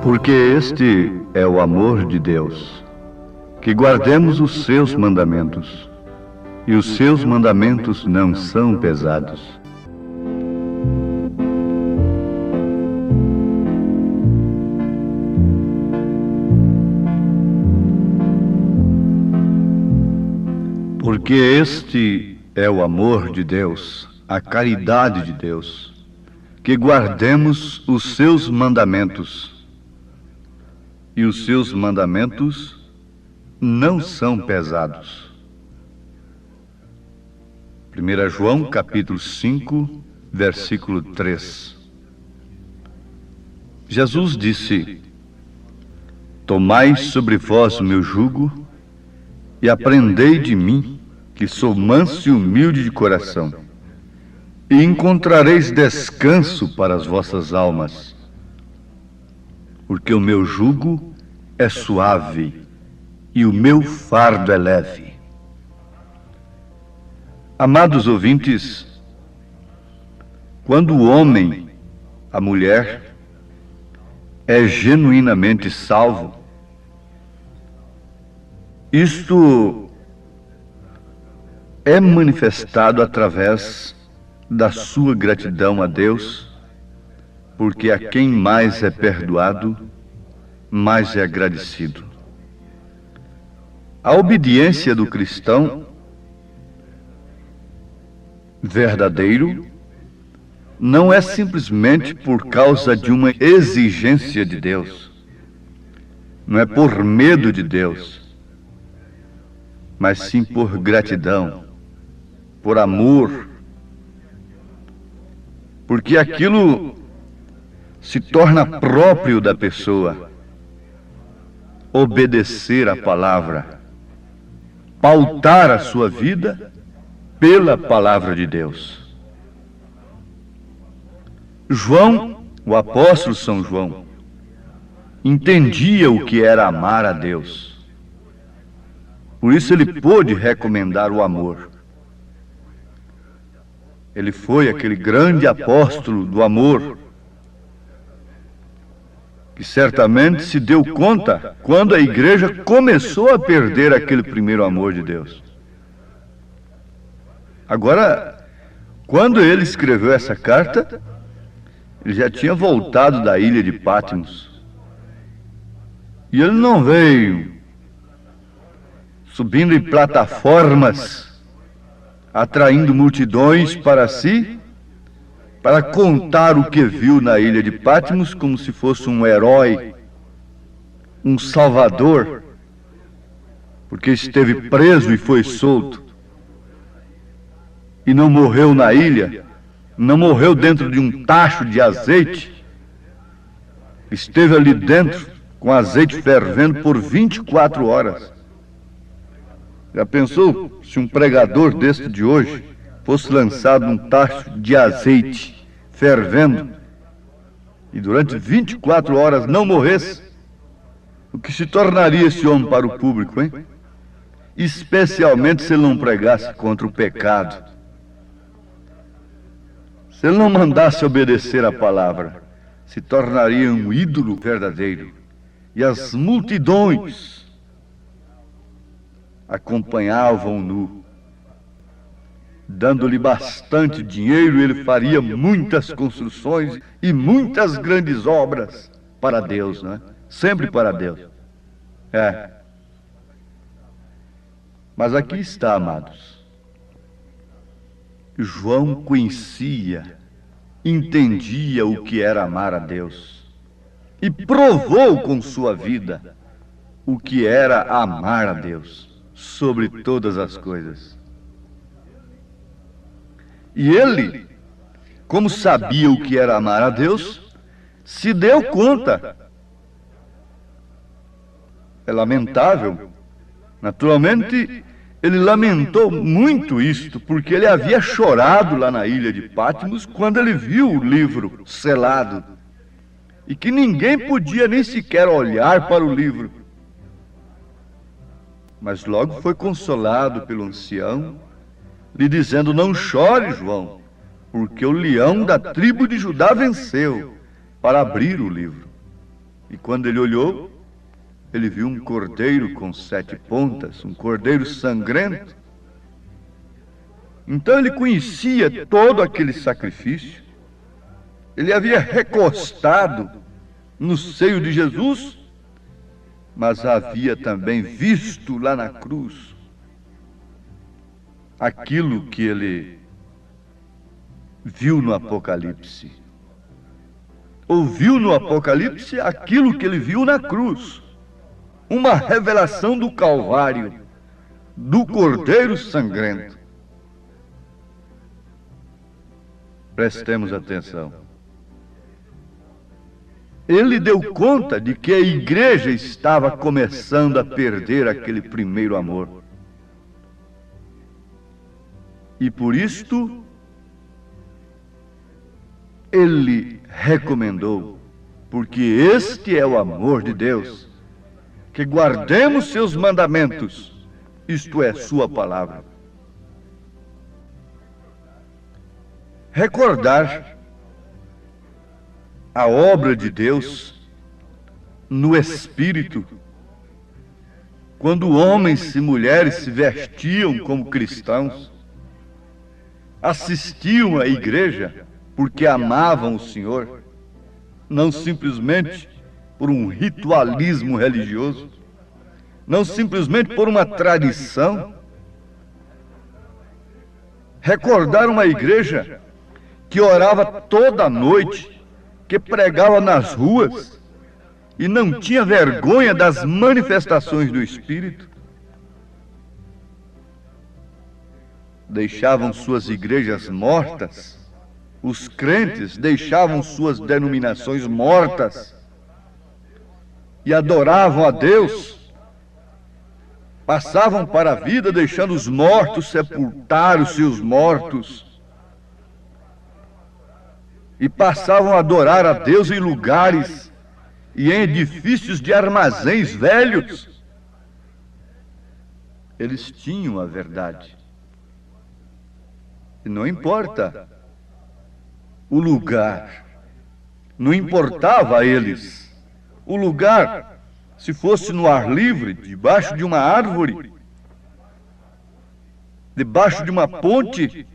Porque este é o amor de Deus, que guardemos os seus mandamentos, e os seus mandamentos não são pesados. Porque este é o amor de Deus, a caridade de Deus, que guardemos os seus mandamentos, e os seus mandamentos não são pesados. 1 João capítulo 5, versículo 3. Jesus disse: Tomai sobre vós o meu jugo e aprendei de mim, que sou manso e humilde de coração, e encontrareis descanso para as vossas almas. Porque o meu jugo é suave e o meu fardo é leve. Amados ouvintes, quando o homem, a mulher, é genuinamente salvo, isto é manifestado através da sua gratidão a Deus, porque a quem mais é perdoado, mais é agradecido. A obediência do cristão verdadeiro não é simplesmente por causa de uma exigência de Deus, não é por medo de Deus, mas sim por gratidão, por amor, porque aquilo se torna próprio da pessoa. Obedecer a palavra, pautar a sua vida pela palavra de Deus. João, o apóstolo São João, entendia o que era amar a Deus. Por isso ele pôde recomendar o amor. Ele foi aquele grande apóstolo do amor, que certamente se deu conta quando a igreja começou a perder aquele primeiro amor de Deus. Agora, quando ele escreveu essa carta, ele já tinha voltado da ilha de Patmos. E ele não veio subindo em plataformas, atraindo multidões para si, para contar o que viu na ilha de Patmos como se fosse um herói, um salvador, porque esteve preso e foi solto. E não morreu na ilha, não morreu dentro de um tacho de azeite, esteve ali dentro com azeite fervendo por 24 horas. Já pensou se um pregador deste de hoje fosse lançado num tacho de azeite fervendo e durante 24 horas não morresse? O que se tornaria esse homem para o público, hein? Especialmente se ele não pregasse contra o pecado, se ele não mandasse obedecer a palavra, se tornaria um ídolo verdadeiro. E as multidões acompanhavam-no. Dando-lhe bastante dinheiro, ele faria muitas construções e muitas grandes obras para Deus, não é? Sempre para Deus. Mas aqui está, amados. João conhecia, entendia o que era amar a Deus e provou com sua vida o que era amar a Deus sobre todas as coisas. E ele, como sabia o que era amar a Deus, se deu conta. É lamentável. Naturalmente, ele lamentou muito isto, porque ele havia chorado lá na ilha de Patmos quando ele viu o livro selado, e que ninguém podia nem sequer olhar para o livro. Mas logo foi consolado pelo ancião, lhe dizendo: não chore, João, porque o leão da tribo de Judá venceu para abrir o livro. E quando ele olhou, ele viu um cordeiro com 7 pontas, um cordeiro sangrento. Então ele conhecia todo aquele sacrifício. Ele havia recostado no seio de Jesus, mas havia também visto lá na cruz aquilo que ele viu no Apocalipse. Ouviu no Apocalipse aquilo que ele viu na cruz. Uma revelação do Calvário, do Cordeiro sangrento. Prestemos atenção. Ele deu conta de que a igreja estava começando a perder aquele primeiro amor. E por isto, ele recomendou, porque este é o amor de Deus, que guardemos seus mandamentos, isto é, sua palavra. Recordar a obra de Deus no Espírito, quando homens e mulheres se vestiam como cristãos, assistiam à igreja porque amavam o Senhor, não simplesmente por um ritualismo religioso, não simplesmente por uma tradição. Recordar uma igreja que orava toda noite, que pregava nas ruas e não tinha vergonha das manifestações do Espírito. Deixavam suas igrejas mortas, os crentes deixavam suas denominações mortas e adoravam a Deus, passavam para a vida deixando os mortos sepultar os seus mortos e passavam a adorar a Deus em lugares e em edifícios de armazéns velhos. Eles tinham a verdade. E não importa o lugar, não importava a eles o lugar, se fosse no ar livre, debaixo de uma árvore, debaixo de uma ponte,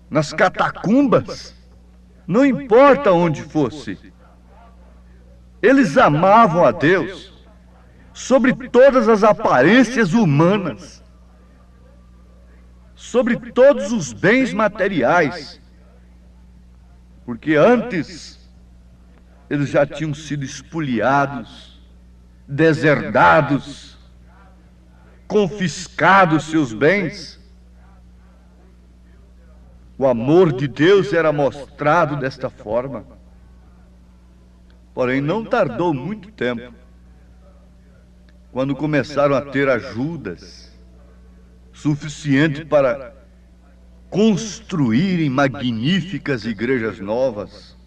nas catacumbas, não importa onde fosse. Eles amavam a Deus sobre todas as aparências humanas, sobre todos os bens materiais, porque antes eles já tinham sido espoliados, deserdados, confiscados seus bens. O amor de Deus era mostrado desta forma. Porém, não tardou muito tempo, quando começaram a ter ajudas suficiente para construírem magníficas igrejas novas,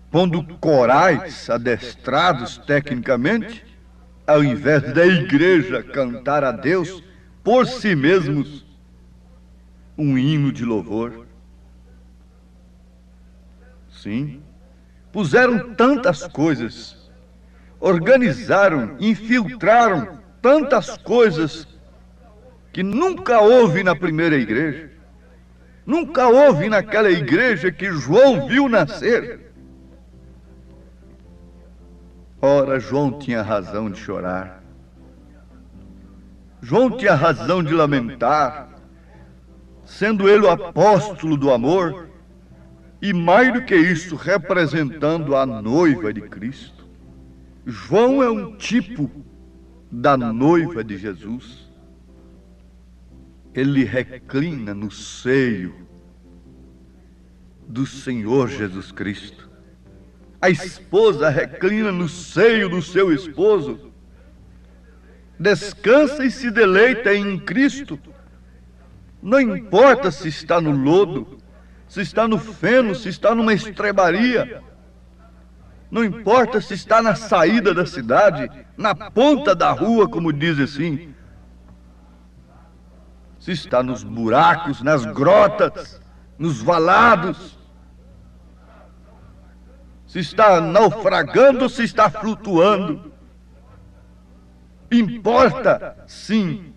pondo corais adestrados tecnicamente, ao invés da igreja cantar a Deus por si mesmos um hino de louvor. Sim, puseram tantas coisas, organizaram, infiltraram tantas coisas que nunca houve na primeira igreja, nunca houve naquela igreja que João viu nascer. Ora, João tinha razão de chorar, João tinha razão de lamentar, sendo ele o apóstolo do amor, e mais do que isso, representando a noiva de Cristo. João é um tipo da noiva de Jesus. Ele reclina no seio do Senhor Jesus Cristo. A esposa reclina no seio do seu esposo. Descansa e se deleita em Cristo. Não importa se está no lodo, se está no feno, se está numa estrebaria. Não importa se está na saída da cidade, na ponta da rua, como diz assim. Se está nos buracos, nas grotas, nos valados. se está naufragando ou se está flutuando. Importa, sim,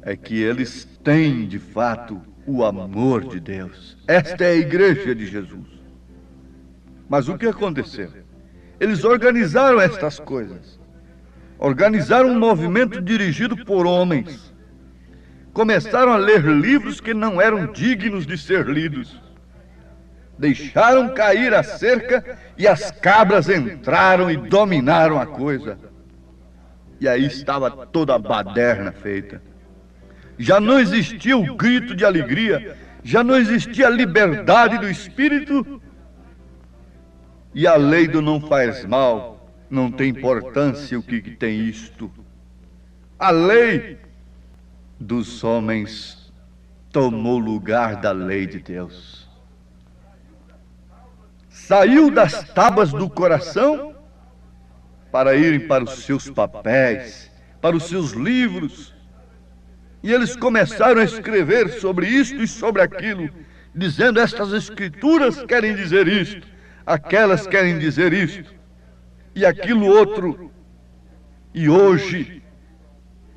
é que eles têm, de fato, o amor de Deus. Esta é a igreja de Jesus. Mas o que aconteceu? Eles organizaram estas coisas. Organizaram um movimento dirigido por homens. Começaram a ler livros que não eram dignos de ser lidos. Deixaram cair a cerca e as cabras entraram e dominaram a coisa. E aí estava toda a baderna feita. Já não existia o grito de alegria, já não existia a liberdade do espírito. E a lei do não faz mal, não tem importância o que tem isto. A lei dos homens tomou lugar da lei de Deus. Saiu das tábuas do coração para irem para os seus papéis, para os seus livros. E eles começaram a escrever sobre isto e sobre aquilo, dizendo: estas escrituras querem dizer isto, aquelas querem dizer isto, e aquilo outro. E hoje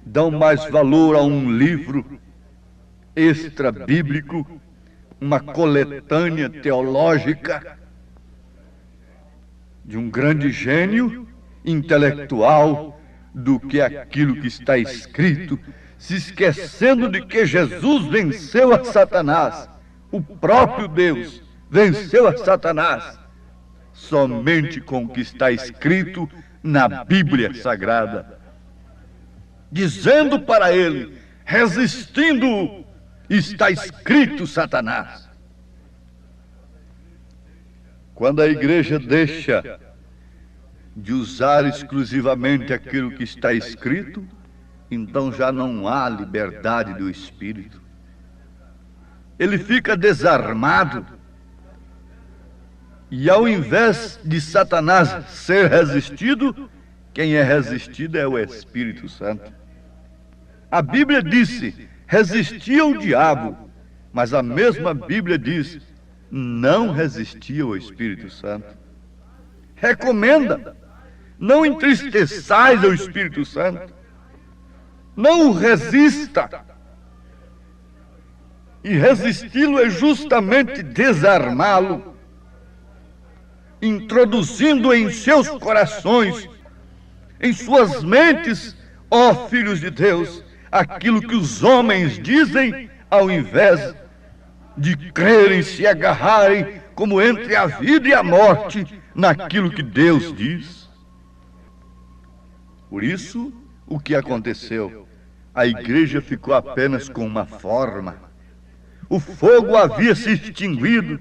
dão mais valor a um livro extra-bíblico, uma coletânea teológica de um grande gênio intelectual, do que aquilo que está escrito, se esquecendo de que Jesus venceu a Satanás. O próprio Deus venceu a Satanás somente com o que está escrito na Bíblia Sagrada, dizendo para ele, resistindo, está escrito, Satanás. Quando a igreja deixa de usar exclusivamente aquilo que está escrito, então já não há liberdade do espírito. Ele fica desarmado. E ao invés de Satanás ser resistido, quem é resistido é o Espírito Santo. A Bíblia disse, resistia ao diabo, mas a mesma Bíblia diz, não resistia ao Espírito Santo. Recomenda, não entristeçais ao Espírito Santo, não o resista. E resisti-lo é justamente desarmá-lo, introduzindo em seus corações, em suas mentes, ó filhos de Deus, aquilo que os homens dizem, ao invés de crerem, se agarrarem, como entre a vida e a morte, naquilo que Deus diz. Por isso, o que aconteceu? A igreja ficou apenas com uma forma. O fogo havia se extinguido,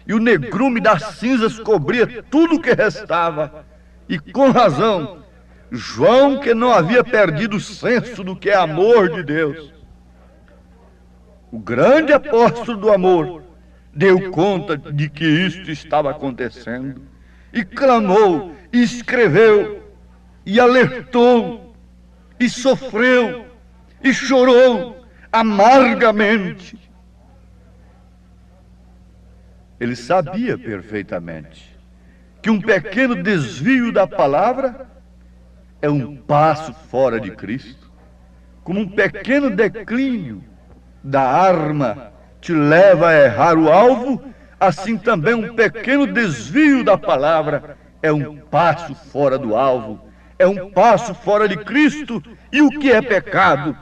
e o negrume das cinzas cobria tudo o que restava. E com razão, João, que não havia perdido o senso do que é amor de Deus, o grande apóstolo do amor, deu conta de que isto estava acontecendo, e clamou, e escreveu, e alertou, e sofreu, e chorou amargamente. Ele sabia perfeitamente que um pequeno desvio da palavra é um passo fora de Cristo, como um pequeno declínio da arma te leva a errar o alvo, assim também um pequeno desvio da palavra é um passo fora do alvo, é um passo fora de Cristo, e o que é pecado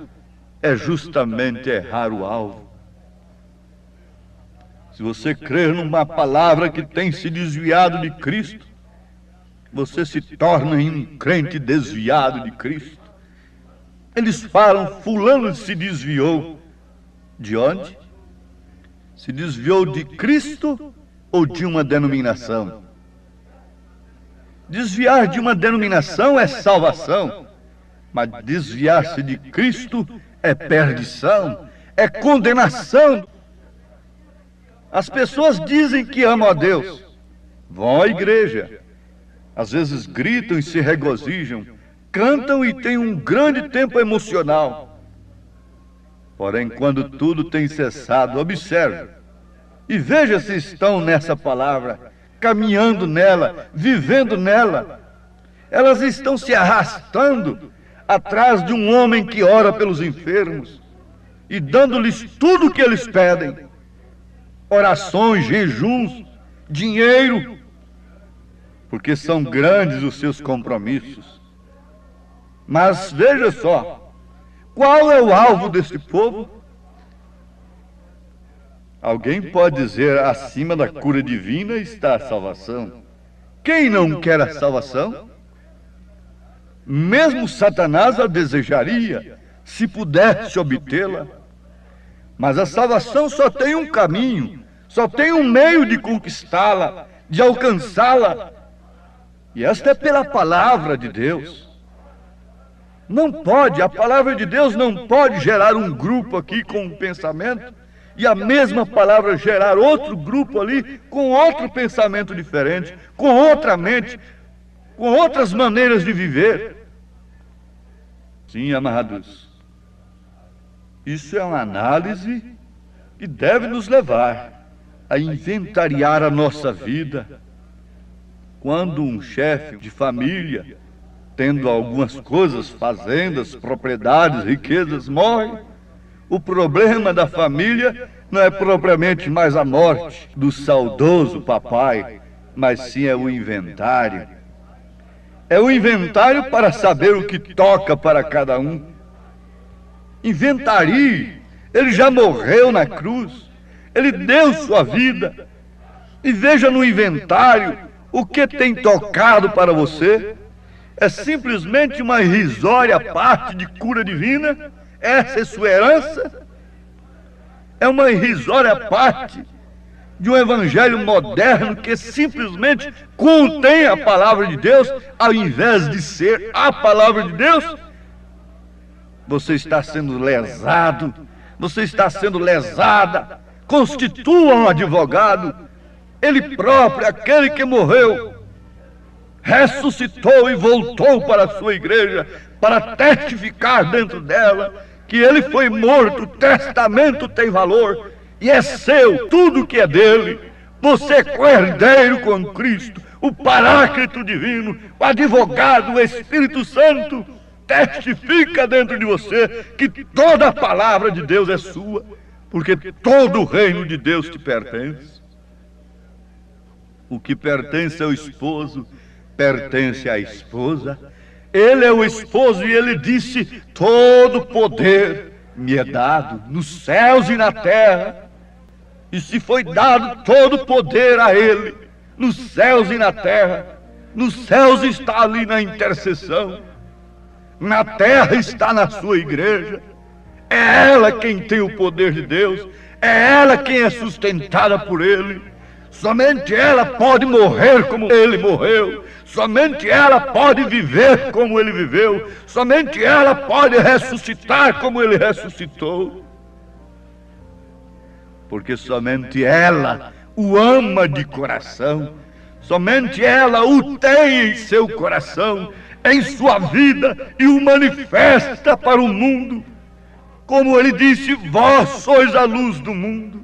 é justamente errar o alvo. Se você crer numa palavra que tem se desviado de Cristo, você se torna um crente desviado de Cristo. Eles falam, fulano se desviou. De onde? Se desviou de Cristo ou de uma denominação? Desviar de uma denominação é salvação, mas desviar-se de Cristo é perdição, é condenação. As pessoas dizem que amam a Deus, vão à igreja, às vezes gritam e se regozijam, cantam e têm um grande tempo emocional. Porém, quando tudo tem cessado, observe e veja se estão nessa palavra, caminhando nela, vivendo nela. Elas estão se arrastando atrás de um homem que ora pelos enfermos e dando-lhes tudo o que eles pedem: orações, jejuns, dinheiro, porque são grandes os seus compromissos. Mas veja só, qual é o alvo desse povo? Alguém pode dizer: acima da cura divina está a salvação. Quem não quer a salvação? Mesmo Satanás a desejaria, se pudesse obtê-la. Mas a salvação só tem um caminho, só tem um meio de conquistá-la, de alcançá-la. E esta é pela palavra de Deus. Não pode, a palavra de Deus não pode gerar um grupo aqui com um pensamento e a mesma palavra gerar outro grupo ali com outro pensamento diferente, com outra mente, com outras maneiras de viver. Sim, amados, isso é uma análise que deve nos levar a inventariar a nossa vida. Quando um chefe de família, tendo algumas coisas, fazendas, propriedades, riquezas, morre, o problema da família não é propriamente mais a morte do saudoso papai, mas sim é o inventário. É o inventário para saber o que toca para cada um. Inventarie, ele já morreu na cruz, ele deu sua vida. E veja no inventário o que tem tocado para você. É simplesmente uma irrisória parte de cura divina? Essa é sua herança? É uma irrisória parte de um evangelho moderno que simplesmente contém a palavra de Deus, ao invés de ser a palavra de Deus? Você está sendo lesado, você está sendo lesada. Constitua um advogado, ele próprio, aquele que morreu, ressuscitou e voltou para a sua igreja para testificar dentro dela que ele foi morto. O testamento tem valor e é seu, tudo que é dele. Você é co-herdeiro com Cristo, o Paráclito divino, o advogado, o Espírito Santo testifica dentro de você que toda a palavra de Deus é sua, porque todo o reino de Deus te pertence. O que pertence ao esposo pertence à esposa. Ele é o esposo e ele disse: todo poder me é dado nos céus e na terra. E se foi dado todo poder a ele nos céus e na terra, nos céus está ali na intercessão, na terra está na sua igreja. É ela quem tem o poder de Deus, é ela quem é sustentada por ele. Somente ela pode morrer como ele morreu, somente ela pode viver como ele viveu, somente ela pode ressuscitar como ele ressuscitou. Porque somente ela o ama de coração, somente ela o tem em seu coração, em sua vida, e o manifesta para o mundo. Como ele disse: vós sois a luz do mundo,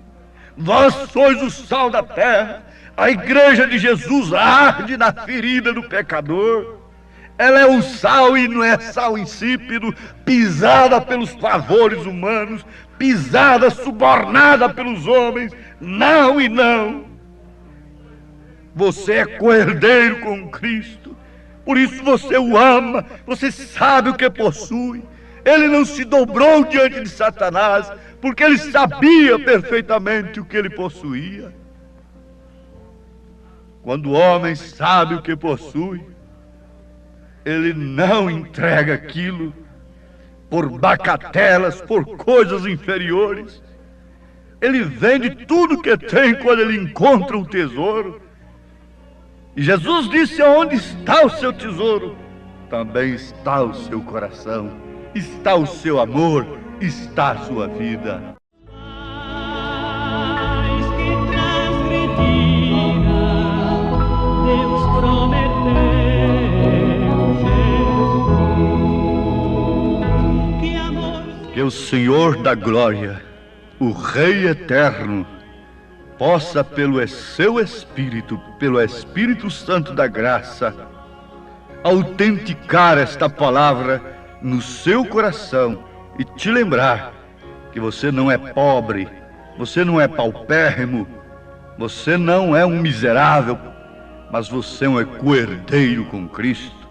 vós sois o sal da terra. A igreja de Jesus arde na ferida do pecador. Ela é um sal e não é sal insípido, pisada pelos pavores humanos, pisada, subornada pelos homens. Não e não. Você é co-herdeiro com Cristo, por isso você o ama, você sabe o que possui. Ele não se dobrou diante de Satanás, porque ele sabia perfeitamente o que ele possuía. Quando o homem sabe o que possui, ele não entrega aquilo por bacatelas, por coisas inferiores. Ele vende tudo que tem quando ele encontra um tesouro. E Jesus disse: onde está o seu tesouro, também está o seu coração, está o seu amor, está a sua vida. Que o Senhor da glória, o Rei eterno, possa pelo seu Espírito, pelo Espírito Santo da graça, autenticar esta palavra no seu coração e te lembrar que você não é pobre, você não é paupérrimo, você não é um miserável, mas você é um co-herdeiro com Cristo.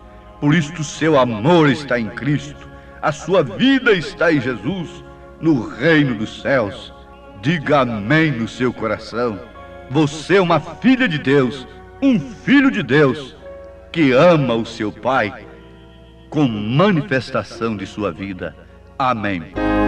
Por isto o seu amor está em Cristo, a sua vida está em Jesus, no reino dos céus. Diga amém no seu coração. Você é uma filha de Deus, um filho de Deus, que ama o seu Pai com manifestação de sua vida. Amém.